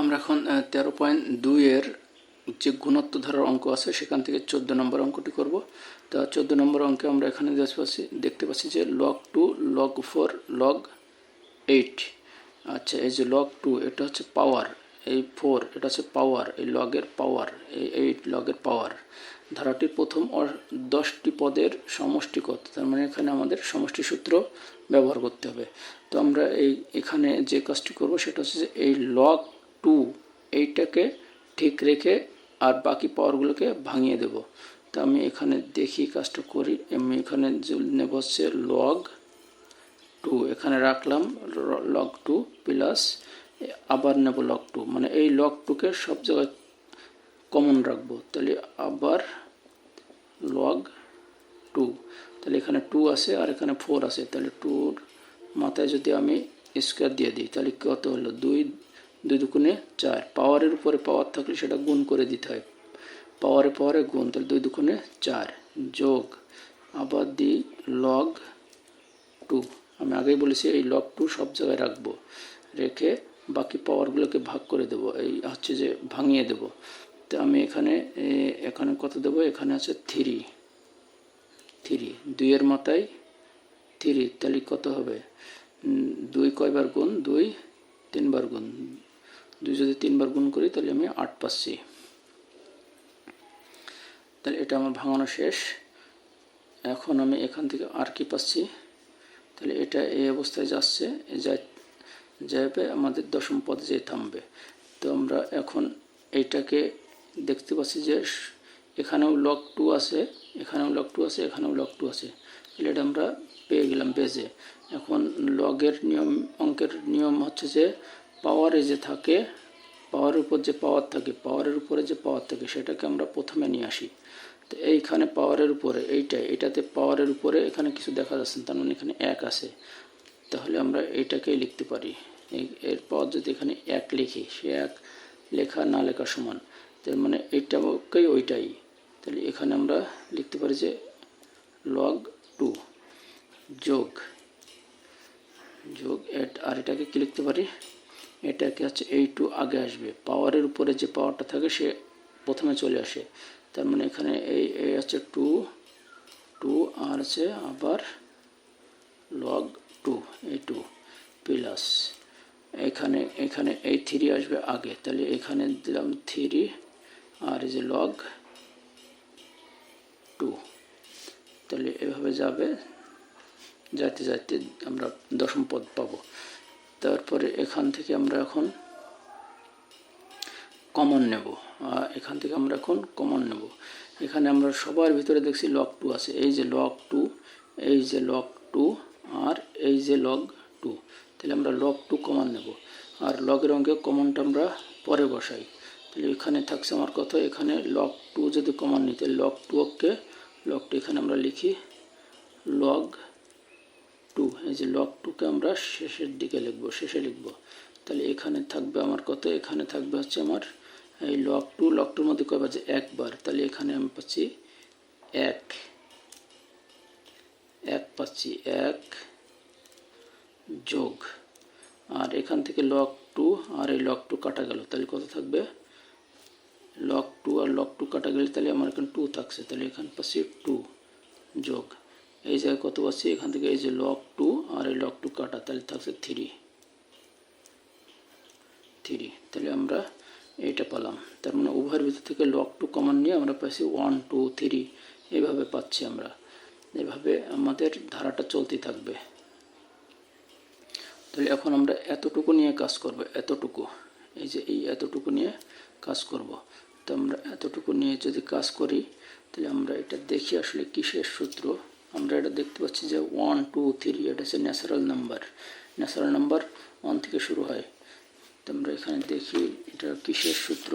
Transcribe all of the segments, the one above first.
আমরা এখন 13.2 এর যে গুণত্ব ধারার অঙ্ক আছে সেখান থেকে 14 নম্বর অঙ্কটি করব। তা 14 নম্বর অঙ্কে আমরা এখানে দেখতে পাচ্ছি যে log 2 log 4 log 8। আচ্ছা, এই যে log 2 এটা হচ্ছে পাওয়ার, এই 4 এটা হচ্ছে পাওয়ার, এই লগের পাওয়ার, এই 8 লগের পাওয়ার। ধারাটির প্রথম 10টি পদের সমষ্টি কত? তার মানে এখানে আমাদের সমষ্টি সূত্র ব্যবহার করতে হবে। তো আমরা এখানে যে কাজটি করব সেটা হচ্ছে যে এই log 2 এইটাকে ঠিক রেখে আর বাকি পাওয়ারগুলোকে ভাঙিয়ে দেব। তো আমি এখানে দেখি কাজটা করি। আমি এখানে নেব হচ্ছে log 2, এখানে রাখলাম log 2 প্লাস আবার নেব log 2, মানে এই log 2কে সব জায়গায় কমন রাখবো। তাহলে আবার log 2, তাহলে এখানে 2 আছে আর এখানে 4 আছে, তাহলে 2-র মাথায় যদি আমি স্কোয়ার দিয়ে দিই তাহলে কত হলো? 2 2 দুগুণে 4। পাওয়ারের উপরে পাওয়ার থাকলে সেটা গুণ করে দিতে হয়, পাওয়ারে গুণ, তাহলে 2 দুগুণে 4 যোগ আবার দিই log 2। আমি আগেই বলেছি এই log 2 সব জায়গায় রাখবো, রেখে বাকি পাওয়ারগুলোকে ভাগ করে দেব, এই হচ্ছে যে ভাঙিয়ে দেব। তো আমি এখানে কত দেব? এখানে আছে 3, 2 এর মাথায় 3, তাহলে কত হবে? 2 কয়বার গুণ? 2 3 বার গুণ, 2 যদি 3 বার গুণ করি তাহলে আমি 8 পাচ্ছি। তাহলে এটা আমার ভাঙানো শেষ। এখন আমি এখান থেকে আর কি পাচ্ছি? তাহলে এটা এই অবস্থায় যাচ্ছে, যাবে আমাদের দশম পদে যেয়ে থামবে। তো আমরা এখন এইটাকে দেখতে পাচ্ছি যে এখানেও log 2 আছে, এখানেও log 2 আছে, এখানেও log 2 আছে, তাহলে এটা আমরা পেয়ে গেলাম বেজে। এখন লগের নিয়ম, অঙ্কের নিয়ম হচ্ছে যে পাওয়ারে যে থাকে, পাওয়ারের উপর যে পাওয়ার থাকে, পাওয়ারের উপরে যে পাওয়ার থাকে সেটাকে আমরা প্রথমে নিয়ে আসি। তো এইখানে পাওয়ারের উপরে এটাতে পাওয়ারের উপরে এখানে কিছু দেখা যাচ্ছে, তার মানে এখানে 1 আছে, তাহলে আমরা এইটাকেই লিখতে পারি। এরপর যদি এখানে 1 লিখি, সে 1 লেখা না লেখা সমান, তার মানে এইটাকেই ওইটাই। তাহলে এখানে আমরা লিখতে পারি যে log 2 যোগ আর এটাকে কি লিখতে পারি? এটাকে হচ্ছে এই 2 আগে আসবে, পাওয়ারের উপরে যে পাওয়ারটা থাকে সে প্রথমে চলে আসে। তার মানে এখানে এই হচ্ছে 2 আর আছে আবার log 2, এই 2 প্লাস এখানে এই 3 আসবে আগে, তাহলে এখানে দিলাম 3 আর এই যে log 2। তাহলে এভাবে যাবে, যাইতে যাইতে আমরা দশম পদ পাবো। তারপরে এখান থেকে আমরা এখন কমন নেব, এখান থেকে আমরা এখন কমন নেব। এখানে আমরা সবার ভিতরে দেখছি log 2 আছে, এই যে log 2, এই যে log 2 আর এই যে log 2, তাহলে আমরা log 2 কমন নেব। আর লগের অঙ্কে কমনটা আমরা পরে বসাই। তাহলে এখানে থাকছে আমার কত? এখানে log 2 যদি কমন নিই তাহলে log 2 এখানে আমরা লিখি log 2, এই যে log 2কে আমরা শেষের দিকে লিখবো, শেষে লিখবো। তাহলে এখানে থাকবে আমার কত? এখানে থাকবে হচ্ছে আমার এই log 2-র মধ্যে কয়বার? যে 1 বার, তাহলে এখানে আমি পাচ্ছি 1 পাচ্ছি, 1 যোগ, আর এখান থেকে log 2 আর এই log 2 কাটা গেল, তাহলে কত থাকবে? log 2 আর log 2 কাটা গেলে তাহলে আমার এখানে 2 থাকছে, তাহলে এখানে পাচ্ছি 2 যোগ এই জায়গায় কত পাচ্ছি? এখান থেকে এই যে log 2 আর এই log 2 কাটা, তাহলে থাকছে 3, তাহলে আমরা এইটা পেলাম। তার মানে উভয়ের ভিতর থেকে log 2 কমন নিয়ে আমরা পাচ্ছি 1 2 3, এইভাবে পাচ্ছি আমরা। এভাবে আমাদের ধারাটা চলতে থাকবে। তাহলে এখন আমরা এতটুকু নিয়ে কাজ করব, এতটুকু, এই যে এই এতটুকু নিয়ে কাজ করব। তো আমরা এতটুকু নিয়ে যদি কাজ করি তাহলে আমরা এটা দেখি আসলে কিসের সূত্র। আমরা এটা দেখতে পাচ্ছি যে 1 2 3 এটা হচ্ছে ন্যাচারাল নাম্বার 1 থেকে শুরু হয়। তো আমরা এখানে দেখি এটা কিসের সূত্র।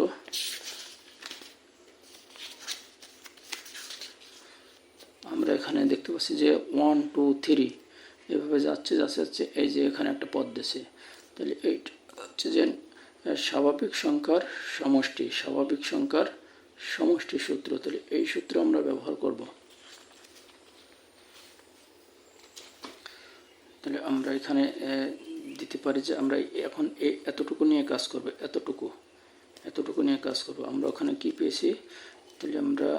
আমরা এখানে দেখতে পাচ্ছি যে 1 2 3 এভাবে যাচ্ছে, এই যে এখানে একটা পদ দিয়েছে, তাহলে এইটা হচ্ছে যে স্বাভাবিক সংখ্যার সমষ্টি সূত্র। তাহলে এই সূত্র আমরা ব্যবহার করব। তাহলে আমরা এখানে দিতে পারি যে আমরা এখন এতটুকু নিয়ে কাজ করব, এতটুকু নিয়ে কাজ করব। আমরা ওখানে কি পেয়েছি, তাহলে আমরা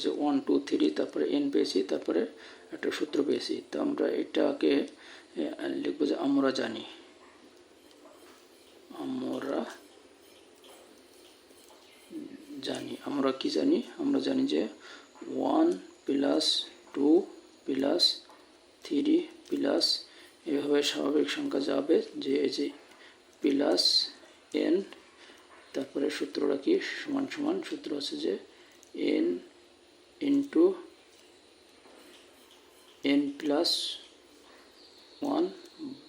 যে 1 2 3 তারপরে n পেয়েছি, তারপরে একটা সূত্র পেয়েছি। তো আমরা এটাকে লিখবো যে আমরা জানি আমরা কি জানি, আমরা জানি যে 1 প্লাস 2 প্লাস 3 প্লাস এভাবে স্বাভাবিক সংখ্যা যাবে, যে এই যে প্লাস n, তারপরে সূত্রটা কি সমান সমান, সূত্র আছে যে n into n plus 1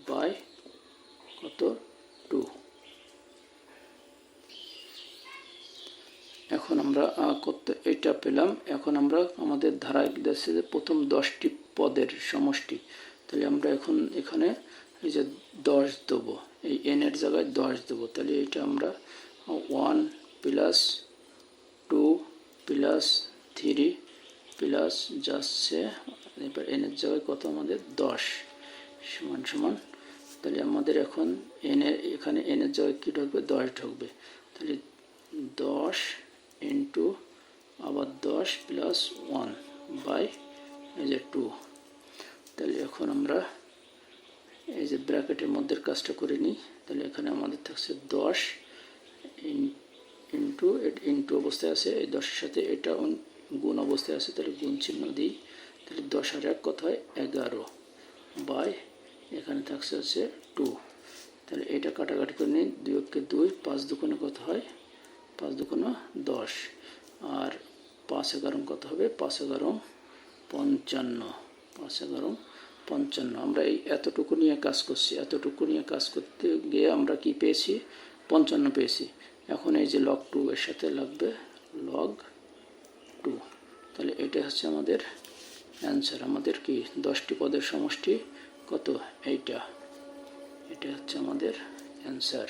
by কত 2। এখন আমরা করতে এটা পেলাম। এখন আমরা আমাদের ধারায় দেখছি যে প্রথম 10টি পদের সমষ্টি, তাহলে আমরা এখন এখানে এই যে 10 দেবো, এই n এর জায়গায় 10 দেবো। তাহলে এটা আমরা 1 প্লাস 2 প্লাস 3 প্লাস যাচ্ছে, এবার n এর জায়গায় কত আমাদের 10 সমান সমান, তাহলে আমাদের এখন এখানে n এর জায়গায় কী ঢুকবে, 10 ঢুকবে। তাহলে 10 ইন্টু আবার 10 প্লাস 1 বাই এই যে 2। তাহলে এখন আমরা এই যে ব্র্যাকেটের মধ্যে কাজটা করে নিই। তাহলে এখানে আমাদের থাকছে 10 ইন্টু অবস্থায় আছে, এই 10-এর সাথে এটা গুণ অবস্থায় আছে, তাহলে গুণ চিহ্ন দিই। তাহলে 10 আর 1 কত হয় 11 বাই এখানে থাকছে হচ্ছে 2। তাহলে এটা কাটাকাটি করে নিই, 2 কে 2, 5 দুগুণে কত হয় 5 দুগুণে 10, আর 5 11 কত হবে 5 11 55, 5 11 55। আমরা এই এতটুকু নিয়ে কাজ করছি, এতটুকু নিয়ে কাজ করতে গিয়ে আমরা কি পেয়েছি 55 পেয়েছি। এখন এই যে log 2 এর সাথে লাগবে log 2, তাহলে এটা হচ্ছে আমাদের অ্যান্সার। আমাদের কি 10টি পদের সমষ্টি কত, এটা হচ্ছে আমাদের অ্যান্সার।